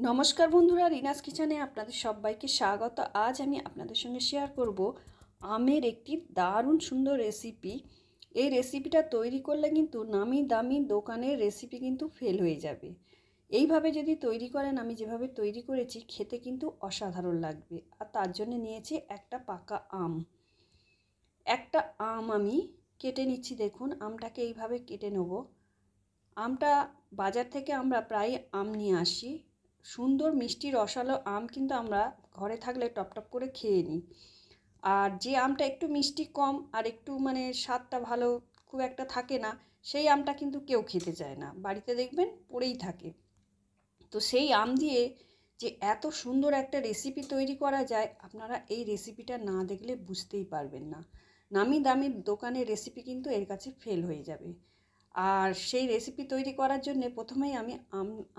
নমস্কার বন্ধুরা, রিনাস কিচেনে আপনাদের সবাইকে স্বাগত। আজ আমি আপনাদের সঙ্গে শেয়ার করব আমের একটি দারুণ সুন্দর রেসিপি। এই রেসিপিটা তৈরি করলে কিন্তু নামি দামি দোকানের রেসিপি কিন্তু ফেল হয়ে যাবে। এইভাবে যদি তৈরি করেন, আমি যেভাবে তৈরি করেছি, খেতে কিন্তু অসাধারণ লাগবে। আর তার জন্য নিয়েছি একটা পাকা আম। একটা আম আমি কেটে নিচ্ছি। দেখুন, আমটাকে এইভাবে কেটে নেব। আমটা বাজার থেকে আমরা প্রায় আম নিয়ে আসি। সুন্দর মিষ্টি রসালো আম কিন্তু আমরা ঘরে থাকলে টপটপ করে খেয়ে নিই। আর যে আমটা একটু মিষ্টি কম আর একটু স্বাদটা ভালো খুব একটা থাকে না, সেই আমটা কিন্তু কেউ খেতে চায় না, বাড়িতে দেখবেন পড়েই থাকে। তো সেই আম দিয়ে যে এত সুন্দর একটা রেসিপি তৈরি করা যায়, আপনারা এই রেসিপিটা না দেখলে বুঝতেই পারবেন না। নামি দামি দোকানের রেসিপি কিন্তু এর কাছে ফেল হয়ে যাবে। আর সেই রেসিপি তৈরি করার জন্য প্রথমেই আমি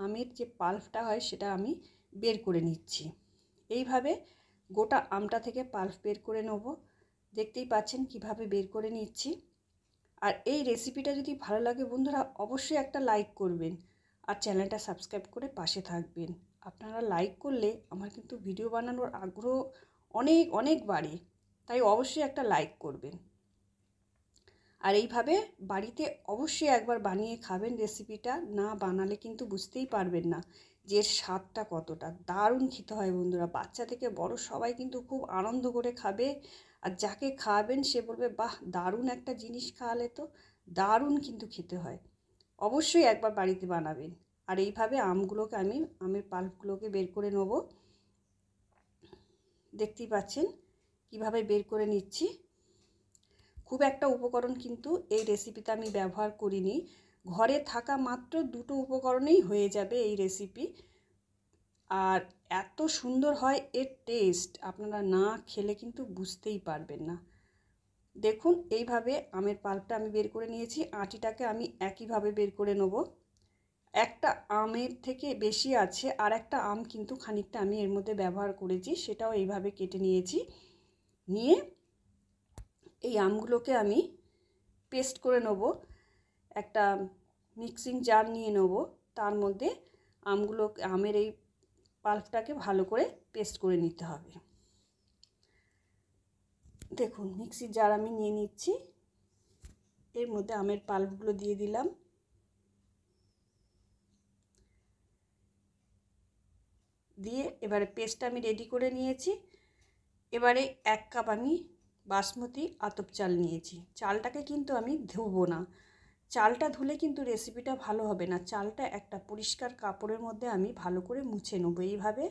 আমের যে পাল্পটা হয় সেটা আমি বের করে নিচ্ছি। এইভাবে গোটা আমটা থেকে পাল্প বের করে নেব। দেখতেই পাচ্ছেন কিভাবে বের করে নিচ্ছি। আর এই রেসিপিটা যদি ভালো লাগে বন্ধুরা, অবশ্যই একটা লাইক করবেন আর চ্যানেলটা সাবস্ক্রাইব করে পাশে থাকবেন। আপনারা লাইক করলে আমার কিন্তু ভিডিও বানানোর আগ্রহ অনেক অনেক বাড়ে, তাই অবশ্যই একটা লাইক করবেন। আর এইভাবে বাড়িতে অবশ্যই একবার বানিয়ে খাবেন। রেসিপিটা না বানালে কিন্তু বুঝতেই পারবেন না যে এর স্বাদটা কতটা দারুণ খেতে হয় বন্ধুরা। বাচ্চা থেকে বড় সবাই কিন্তু খুব আনন্দ করে খাবে। আর যাকে খাওয়াবেন সে বলবে, বাহ, দারুণ একটা জিনিস খাওয়ালে তো। দারুণ কিন্তু খেতে হয়। অবশ্যই একবার বাড়িতে বানাবেন। আর এইভাবে আমগুলোকে আমি আমের পাল্পগুলোকে বের করে নেব। দেখতেই পাচ্ছেন কিভাবে বের করে নিচ্ছি। খুব একটা উপকরণ কিন্তু এই রেসিপিতে আমি ব্যবহার করিনি। ঘরে থাকা মাত্র দুটো উপকরণেই হয়ে যাবে এই রেসিপি। আর এত সুন্দর হয় এর টেস্ট, আপনারা না খেলে কিন্তু বুঝতেই পারবেন না। দেখুন, এইভাবে আমের পাল্পটা আমি বের করে নিয়েছি। আটিটাকে আমি একইভাবে বের করে নেব। একটা আমের থেকে বেশি আছে, আর একটা আম কিন্তু খানিকটা আমি এর মধ্যে ব্যবহার করেছি, সেটাও এইভাবে কেটে নিয়েছি। নিয়ে এই আমগুলোকে আমি পেস্ট করে নেব। একটা মিক্সিং জার নিয়ে নেব, তার মধ্যে আমের এই পাল্পটাকে ভালো করে পেস্ট করে নিতে হবে। দেখুন, মিক্সির জার আমি নিয়ে নিচ্ছি। এর মধ্যে আমের পাল্পগুলো দিয়ে দিলাম। দিয়ে এবারে পেস্টটা আমি রেডি করে নিয়েছি। এবারে 1 কাপ আমি বাসমতি আতপ চাল নিয়েছি। চালটাকে কিন্তু আমি ধুবো না। চালটা ধুলে কিন্তু রেসিপিটা ভালো হবে না। চালটা একটা পরিষ্কার কাপড়ের মধ্যে আমি ভালো করে মুছে নেব। এইভাবে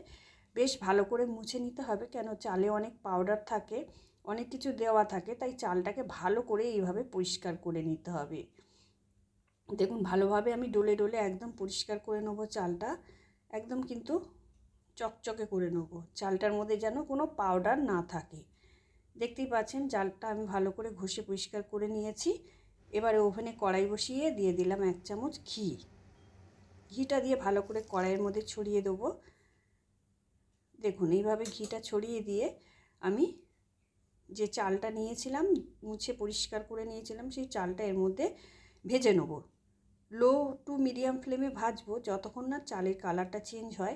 বেশ ভালো করে মুছে নিতে হবে, কেন চালে অনেক পাউডার থাকে, অনেক কিছু দেওয়া থাকে, তাই চালটাকে ভালো করে এইভাবে পরিষ্কার করে নিতে হবে। দেখুন, ভালোভাবে আমি ডলে ডলে একদম পরিষ্কার করে নেব চালটা। একদম কিন্তু চকচকে করে নেব, চালটার মধ্যে যেন কোনো পাউডার না থাকে। দেখতেই পাচ্ছেন চালটা আমি ভালো করে ঘষে পরিষ্কার করে নিয়েছি। এবারে ওভেনে কড়াই বসিয়ে দিয়ে দিলাম 1 চামচ ঘি। ঘিটা দিয়ে ভালো করে কড়াইয়ের মধ্যে ছড়িয়ে দেবো। দেখুন, এইভাবে ঘিটা ছড়িয়ে দিয়ে আমি যে চালটা নিয়েছিলাম, মুছে পরিষ্কার করে নিয়েছিলাম, সেই চালটা এর মধ্যে ভেজে নেব। লো টু মিডিয়াম ফ্লেমে ভাজবো যতক্ষণ না চালের কালারটা চেঞ্জ হয়।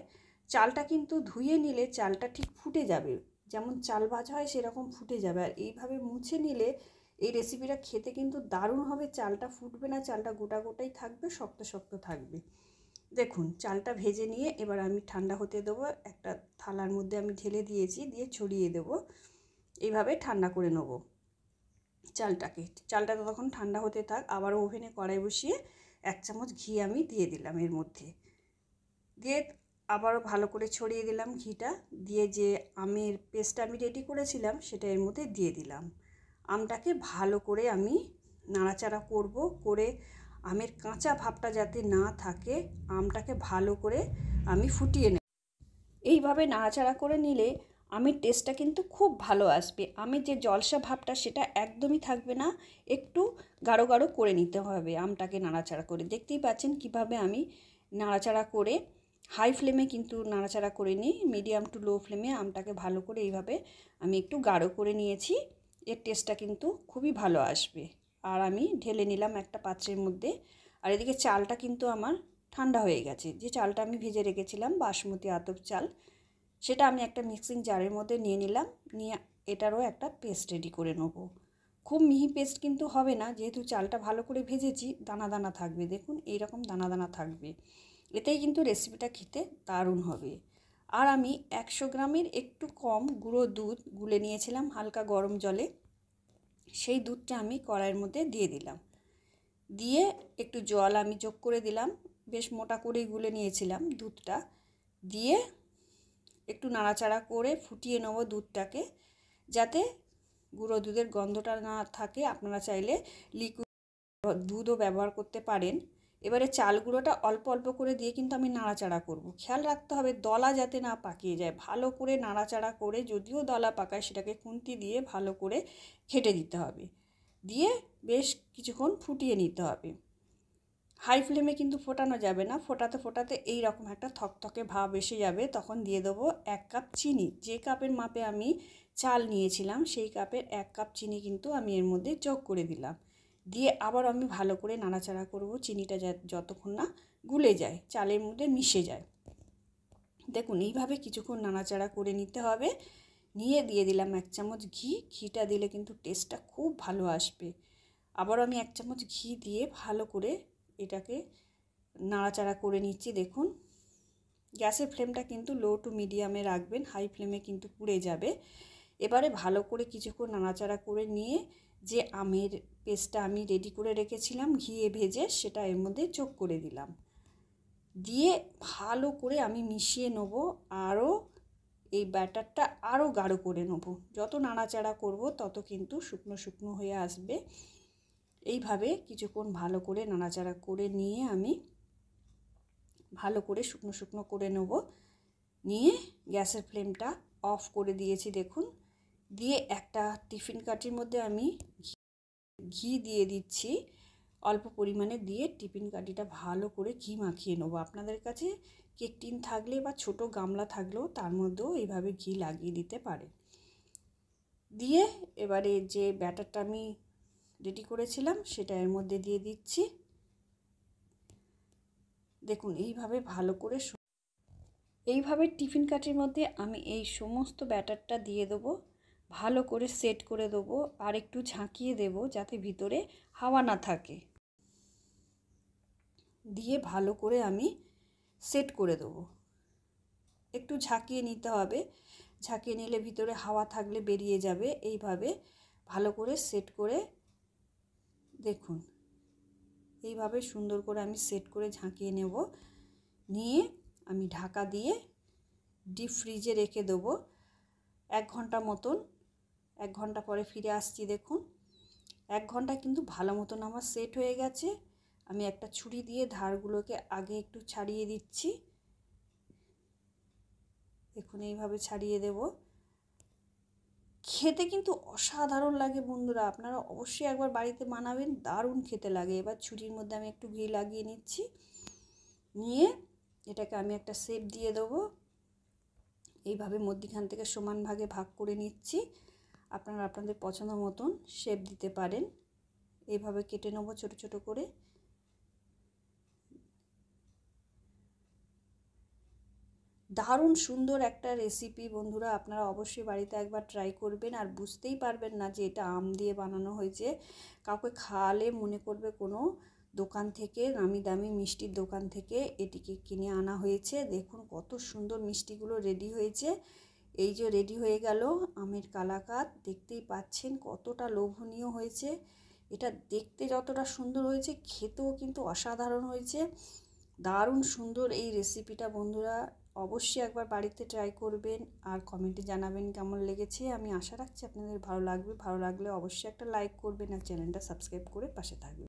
চালটা কিন্তু ধুয়ে নিলে চালটা ঠিক ফুটে যাবে, যেমন চাল ভাজা হয় সেরকম ফুটে যাবে। আর এইভাবে মুছে নিলে এই রেসিপিটা খেতে কিন্তু দারুণ হবে। চালটা ফুটবে না, চালটা গোটা গোটাই থাকবে, শক্ত শক্ত থাকবে। দেখুন, চালটা ভেজে নিয়ে এবার আমি ঠান্ডা হতে দেবো। একটা থালার মধ্যে আমি ঢেলে দিয়েছি, দিয়ে ছড়িয়ে দেবো। এইভাবে ঠান্ডা করে নেব চালটাকে। চালটা ততক্ষণ ঠান্ডা হতে থাক। আবার ওভেনে কড়াই বসিয়ে 1 চামচ ঘি আমি দিয়ে দিলাম এর মধ্যে। দিয়ে আবারও ভালো করে ছড়িয়ে দিলাম ঘিটা। দিয়ে যে আমের পেস্টটা আমি রেডি করেছিলাম সেটা এর মধ্যে দিয়ে দিলাম। আমটাকে ভালো করে আমি নাড়াচাড়া করব। করে আমের কাঁচা ভাবটা যাতে না থাকে, আমটাকে ভালো করে আমি ফুটিয়ে নেব। এইভাবে নাড়াচাড়া করে নিলে আমের টেস্টটা কিন্তু খুব ভালো আসবে। আমের যে জলসা ভাবটা সেটা একদমই থাকবে না, একটু গাঢ় গাঢ় করে নিতে হবে আমটাকে নাড়াচাড়া করে। দেখতেই পাচ্ছেন কিভাবে আমি নাড়াচাড়া করে, হাই ফ্লেমে কিন্তু নাড়াচাড়া করে নিই, মিডিয়াম টু লো ফ্লেমে আমটাকে ভালো করে এইভাবে আমি একটু গাঢ় করে নিয়েছি। এর টেস্টটা কিন্তু খুবই ভালো আসবে। আর আমি ঢেলে নিলাম একটা পাত্রের মধ্যে। আর এদিকে চালটা কিন্তু আমার ঠান্ডা হয়ে গেছে। যে চালটা আমি ভেজে রেখেছিলাম বাসমতি আতপ চাল, সেটা আমি একটা মিক্সিং জারের মধ্যে নিয়ে নিলাম। নিয়ে এটারও একটা পেস্ট রেডি করে নেব। খুব মিহি পেস্ট কিন্তু হবে না, যেহেতু চালটা ভালো করে ভেজেছি। দানা দানা থাকবে, দেখুন এইরকম দানা দানা থাকবে। এতেই কিন্তু রেসিপিটা খেতে দারুণ হবে। আর আমি 100 গ্রামের একটু কম গুঁড়ো দুধ গুলে নিয়েছিলাম হালকা গরম জলে। সেই দুধটা আমি কড়াইয়ের মধ্যে দিয়ে দিলাম। দিয়ে একটু জল আমি যোগ করে দিলাম। বেশ মোটা করেই গুলে নিয়েছিলাম দুধটা। দিয়ে একটু নাড়াচাড়া করে ফুটিয়ে নেব দুধটাকে, যাতে গুঁড়ো দুধের গন্ধটা না থাকে। আপনারা চাইলে লিকুইড দুধও ব্যবহার করতে পারেন। এবারে চাল গুঁড়োটা অল্প অল্প করে দিয়ে কিন্তু আমি নাড়াচাড়া করব। খেয়াল রাখতে হবে দলা যাতে না পাকিয়ে যায়। ভালো করে নাড়াচাড়া করে, যদিও দলা পাকায় সেটাকে খুন্তি দিয়ে ভালো করে ঘেটে দিতে হবে। দিয়ে বেশ কিছুক্ষণ ফুটিয়ে নিতে হবে। হাই ফ্লেমে কিন্তু ফোটানো যাবে না। ফোটাতে ফোটাতে এই রকম একটা থকথকে ভাব এসে যাবে। তখন দিয়ে দেবো 1 কাপ চিনি। যে কাপের মাপে আমি চাল নিয়েছিলাম সেই কাপের 1 কাপ চিনি কিন্তু আমি এর মধ্যে যোগ করে দিলাম। দিয়ে আবার আমি ভালো করে নাড়াচাড়া করব, চিনিটা যতক্ষণ না গুলে যায়, চালের মধ্যে মিশে যায়। দেখুন এইভাবে কিছুক্ষণ নাড়াচাড়া করে নিতে হবে। নিয়ে দিয়ে দিলাম 1 চামচ ঘি। ঘিটা দিলে কিন্তু টেস্টটা খুব ভালো আসবে। আবার আমি 1 চামচ ঘি দিয়ে ভালো করে এটাকে নাড়াচাড়া করে নিচ্ছি। দেখুন গ্যাসের ফ্লেমটা কিন্তু লো টু মিডিয়ামে রাখবেন, হাই ফ্লেমে কিন্তু পুড়ে যাবে। এবারে ভালো করে কিছুক্ষণ নাড়াচাড়া করে নিয়ে যে আমের পেস্টটা আমি রেডি করে রেখেছিলাম ঘিয়ে ভেজে, সেটা এর মধ্যে যোগ করে দিলাম। দিয়ে ভালো করে আমি মিশিয়ে নেব। আরও এই ব্যাটারটা আরও গাঢ় করে নেব। যত নাড়াচাড়া করব তত কিন্তু শুকনো শুকনো হয়ে আসবে। এইভাবে কিছুক্ষণ ভালো করে নাড়াচাড়া করে নিয়ে আমি ভালো করে শুকনো শুকনো করে নেব। নিয়ে গ্যাসের ফ্লেমটা অফ করে দিয়েছি দেখুন। দিয়ে একটা টিফিন কাঠির মধ্যে আমি ঘি দিয়ে দিচ্ছি অল্প পরিমাণে। দিয়ে টিফিন কাঠিটা ভালো করে ঘি মাখিয়ে নেব। আপনাদের কাছে কেক টিন থাকলে বা ছোট গামলা থাকলেও তার মধ্যেও এইভাবে ঘি লাগিয়ে দিতে পারে। দিয়ে এবারে যে ব্যাটারটা আমি রেডি করেছিলাম সেটা এর মধ্যে দিয়ে দিচ্ছি। দেখুন এইভাবে ভালো করে টিফিন কাঠির মধ্যে আমি এই সমস্ত ব্যাটারটা দিয়ে দেবো। ভালো করে সেট করে দেবো আর একটু ঝাঁকিয়ে দেবো যাতে ভিতরে হাওয়া না থাকে। দিয়ে ভালো করে আমি সেট করে দেবো। একটু ঝাঁকিয়ে নিতে হবে, ঝাঁকিয়ে নিলে ভিতরে হাওয়া থাকলে বেরিয়ে যাবে। এইভাবে ভালো করে সেট করে দেখুন, এইভাবে সুন্দর করে আমি সেট করে ঝাঁকিয়ে নেব। নিয়ে আমি ঢাকা দিয়ে ডিপ ফ্রিজে রেখে দেবো 1 ঘন্টা মতন। 1 ঘন্টা পরে ফিরে আসছি। দেখুন 1 ঘন্টা কিন্তু ভালো মতন আমার সেট হয়ে গেছে। আমি একটা ছুরি দিয়ে ধারগুলোকে আগে একটু ছাড়িয়ে দিচ্ছি। দেখুন এইভাবে ছাড়িয়ে দেব। খেতে কিন্তু অসাধারণ লাগে বন্ধুরা, আপনারা অবশ্যই একবার বাড়িতে বানাবেন, দারুণ খেতে লাগে। এবার ছুরির মধ্যে আমি একটু ঘি লাগিয়ে নিচ্ছি। নিয়ে এটাকে আমি একটা শেপ দিয়ে দেবো। এইভাবে মধ্যিখান থেকে সমান ভাগে ভাগ করে নিচ্ছি। আপনারা আপনাদের পছন্দ মতন শেপ দিতে পারেন। এইভাবে কেটে নেবো ছোট ছোট করে। দারুণ সুন্দর একটা রেসিপি বন্ধুরা, আপনারা অবশ্যই বাড়িতে একবার ট্রাই করবেন। আর বুঝতেই পারবেন না যে এটা আম দিয়ে বানানো হয়েছে। কাউকে খাওয়ালে মনে করবে কোনো দোকান থেকে, নামি দামি মিষ্টির দোকান থেকে এটিকে কিনে আনা হয়েছে। দেখুন কত সুন্দর মিষ্টিগুলো রেডি হয়েছে। এই যে রেডি হয়ে গেল আমের কালাকাঁদ, দেখতেই পাচ্ছেন কতটা লোভনীয় হয়েছে। এটা দেখতে যতটা সুন্দর হয়েছে, খেতেও কিন্তু অসাধারণ হয়েছে। দারুণ সুন্দর এই রেসিপিটা বন্ধুরা, অবশ্যই একবার বাড়িতে ট্রাই করবেন আর কমেন্টে জানাবেন কেমন লেগেছে। আমি আশা রাখছি আপনাদের ভালো লাগবে। ভালো লাগলে অবশ্যই একটা লাইক করবেন আর চ্যানেলটা সাবস্ক্রাইব করে পাশে থাকবেন।